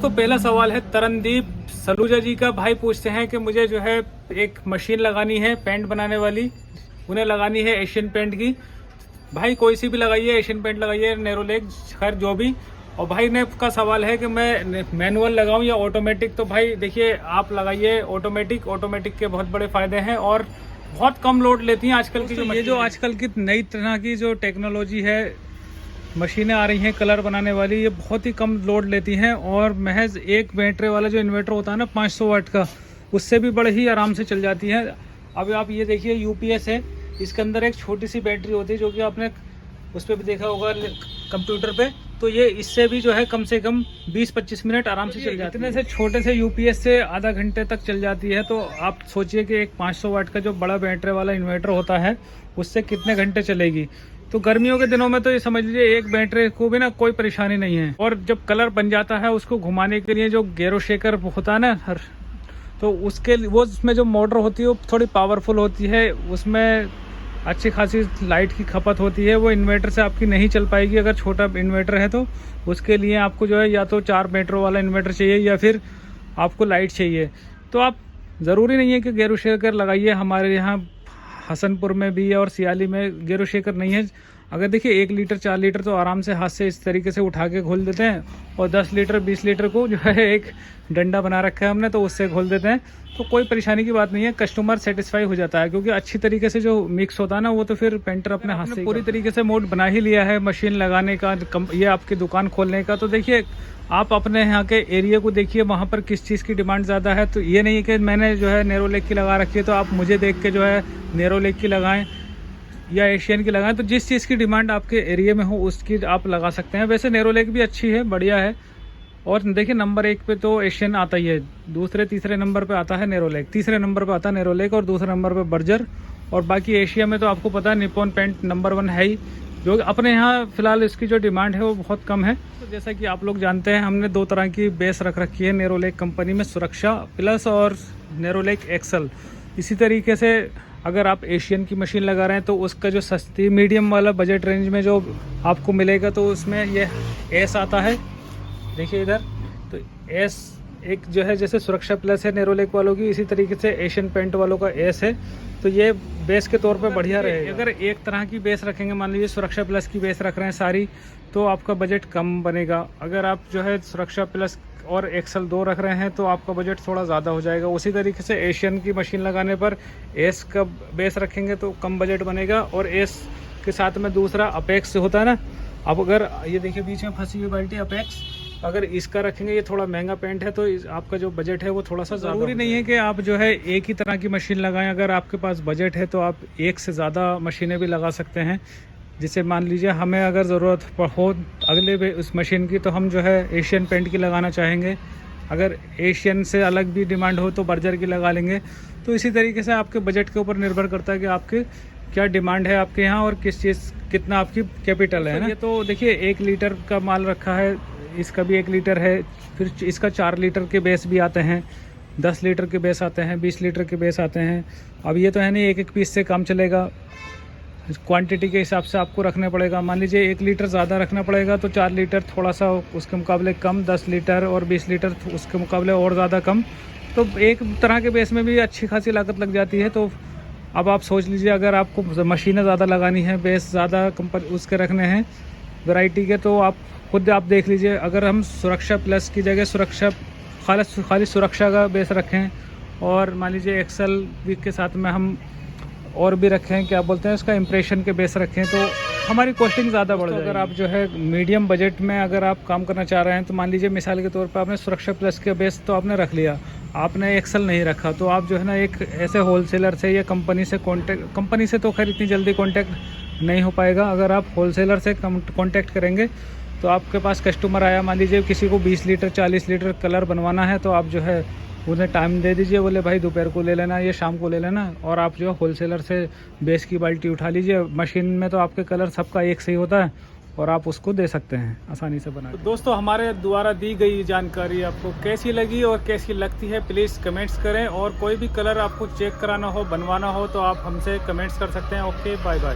दोस्तों पहला सवाल है तरनदीप सलूजा जी का। भाई पूछते हैं कि मुझे जो है एक मशीन लगानी है पेंट बनाने वाली, उन्हें लगानी है एशियन पेंट की। भाई कोई सी भी लगाइए, एशियन पेंट लगाइए, नेरोलैक, खैर जो भी। और भाई ने का सवाल है कि मैं मैनुअल लगाऊं या ऑटोमेटिक। तो भाई देखिए आप लगाइए ऑटोमेटिक। ऑटोमेटिक के बहुत बड़े फायदे हैं और बहुत कम लोड लेती हैं आजकल की ये जो आजकल की नई तरह की जो टेक्नोलॉजी है, मशीनें आ रही हैं कलर बनाने वाली, ये बहुत ही कम लोड लेती हैं और महज एक बैटरी वाला जो इन्वर्टर होता है ना 500 वाट का, उससे भी बड़े ही आराम से चल जाती हैं। अब आप ये देखिए यूपीएस है, इसके अंदर एक छोटी सी बैटरी होती है जो कि आपने उस पर भी देखा होगा कंप्यूटर पे। तो ये इससे भी जो है कम से कम 20-25 मिनट आराम से चल जाती है। इतने से छोटे से यूपीएस से आधा घंटे तक चल जाती है। तो आप सोचिए कि एक 500 वाट का जो बड़ा बैटरी वाला इन्वर्टर होता है उससे कितने घंटे चलेगी। तो गर्मियों के दिनों में तो ये समझ लीजिए एक बैटरी को भी ना कोई परेशानी नहीं है। और जब कलर बन जाता है उसको घुमाने के लिए जो गेरो शेकर होता है ना, तो उसके वो उसमें जो मोटर होती है वो थोड़ी पावरफुल होती है, उसमें अच्छी खासी लाइट की खपत होती है। वो इन्वर्टर से आपकी नहीं चल पाएगी। अगर छोटा इन्वर्टर है तो उसके लिए आपको जो है या तो 4 बैटरी वाला इन्वर्टर चाहिए या फिर आपको लाइट चाहिए। तो आप ज़रूरी नहीं है कि गेरो शेकर लगाइए। हमारे यहाँ हसनपुर में भी और सियाली में गेरो शेकर नहीं है। अगर देखिए 1 लीटर 4 लीटर तो आराम से हाथ से इस तरीके से उठा के खोल देते हैं, और 10 लीटर 20 लीटर को जो है एक डंडा बना रखा है हमने, तो उससे खोल देते हैं। तो कोई परेशानी की बात नहीं है, कस्टमर सेटिस्फाई हो जाता है क्योंकि अच्छी तरीके से जो मिक्स होता है ना वो तो फिर पेंटर अपने हाथ से पूरी तरीके से मोड बना ही लिया है मशीन लगाने का, ये आपकी दुकान खोलने का। तो देखिए आप अपने यहाँ के एरिया को देखिए, वहाँ पर किस चीज़ की डिमांड ज़्यादा है। तो ये नहीं है कि मैंने जो है नेरोलैक की लगा रखी है तो आप मुझे देख के जो है नेरोलैक की लगाएं या एशियन की लगाएं। तो जिस चीज़ की डिमांड आपके एरिया में हो उसकी आप लगा सकते हैं। वैसे नेरोलैक भी अच्छी है, बढ़िया है। और देखिए नंबर 1 पे तो एशियन आता ही है, दूसरे तीसरे नंबर पे आता है नेरोलैक, तीसरे नंबर पे आता है नेरोलैक और दूसरे नंबर पे बर्जर। और बाकी एशिया में तो आपको पता है निप्पॉन पेंट नंबर 1 है ही, जो अपने यहाँ फिलहाल इसकी जो डिमांड है वो बहुत कम है। तो जैसा कि आप लोग जानते हैं हमने 2 तरह की बेस रख रखी है नेरोलैक कंपनी में, सुरक्षा प्लस और नेरोलैक एक्सल। इसी तरीके से अगर आप एशियन की मशीन लगा रहे हैं तो उसका जो सस्ती मीडियम वाला बजट रेंज में जो आपको मिलेगा तो उसमें ये एस आता है, देखिए इधर। तो एस एक जो है जैसे सुरक्षा प्लस है नेरोलैक वालों की, इसी तरीके से एशियन पेंट वालों का एस है। तो ये बेस के तौर पे बढ़िया रहेगा। अगर एक तरह की बेस रखेंगे, मान लीजिए सुरक्षा प्लस की बेस रख रहे हैं सारी, तो आपका बजट कम बनेगा। अगर आप जो है सुरक्षा प्लस और एक्सल 2 रख रहे हैं तो आपका बजट थोड़ा ज़्यादा हो जाएगा। उसी तरीके से एशियन की मशीन लगाने पर एस का बेस रखेंगे तो कम बजट बनेगा। और एस के साथ में दूसरा अपेक्स होता है ना, अब अगर ये देखिए बीच में फंसी हुई बाल्टी अपेक्स, अगर इसका रखेंगे ये थोड़ा महंगा पेंट है तो आपका जो बजट है वो थोड़ा सा ज़रूरी नहीं है कि आप जो है एक ही तरह की मशीन लगाएं। अगर आपके पास बजट है तो आप एक से ज़्यादा मशीनें भी लगा सकते हैं। जिसे मान लीजिए हमें अगर ज़रूरत हो अगले उस मशीन की तो हम जो है एशियन पेंट की लगाना चाहेंगे। अगर एशियन से अलग भी डिमांड हो तो बर्जर की लगा लेंगे। तो इसी तरीके से आपके बजट के ऊपर निर्भर करता है कि आपके क्या डिमांड है आपके यहाँ और किस चीज़ कितना आपकी कैपिटल है ना। ये तो देखिए 1 लीटर का माल रखा है, इसका भी 1 लीटर है। फिर इसका 4 लीटर के बेस भी आते हैं, 10 लीटर के बेस आते हैं, 20 लीटर के बेस आते हैं। अब ये तो है नहीं 1-1 पीस से काम चलेगा, क्वांटिटी के हिसाब से आपको रखने पड़ेगा। मान लीजिए 1 लीटर ज़्यादा रखना पड़ेगा तो 4 लीटर थोड़ा सा उसके मुकाबले कम, 10 लीटर और 20 लीटर उसके मुकाबले और ज़्यादा कम। तो एक तरह के बेस में भी अच्छी खासी लागत लग जाती है। तो अब आप सोच लीजिए अगर आपको मशीनें ज़्यादा लगानी है, बेस ज़्यादा उसके रखने हैं वैरायटी के, तो आप खुद आप देख लीजिए। अगर हम सुरक्षा प्लस की जगह सुरक्षा खाली सुरक्षा का बेस रखें और मान लीजिए एक्सल के साथ में हम और भी रखें, क्या बोलते हैं उसका इम्प्रेशन के बेस रखें, तो हमारी कॉस्टिंग ज़्यादा बढ़ जाएगी। अगर आप जो है मीडियम बजट में अगर आप काम करना चाह रहे हैं तो मान लीजिए मिसाल के तौर पर आपने सुरक्षा प्लस के बेस तो आपने रख लिया, आपने एक्सल नहीं रखा, तो आप जो है ना एक ऐसे होलसेलर से या कंपनी से तो खैर इतनी जल्दी कॉन्टैक्ट नहीं हो पाएगा। अगर आप होलसेलर से कॉन्टैक्ट करेंगे तो आपके पास कस्टमर आया, मान लीजिए किसी को 20 लीटर 40 लीटर कलर बनवाना है, तो आप जो है उन्हें टाइम दे दीजिए, बोले भाई दोपहर को ले लेना या शाम को ले लेना, और आप जो होलसेलर से बेस की बाल्टी उठा लीजिए। मशीन में तो आपके कलर सबका एक सही होता है और आप उसको दे सकते हैं आसानी से बना। तो दोस्तों हमारे द्वारा दी गई जानकारी आपको कैसी लगी और कैसी लगती है प्लीज़ कमेंट्स करें। और कोई भी कलर आपको चेक कराना हो, बनवाना हो तो आप हमसे कमेंट्स कर सकते हैं। Okay, bye bye.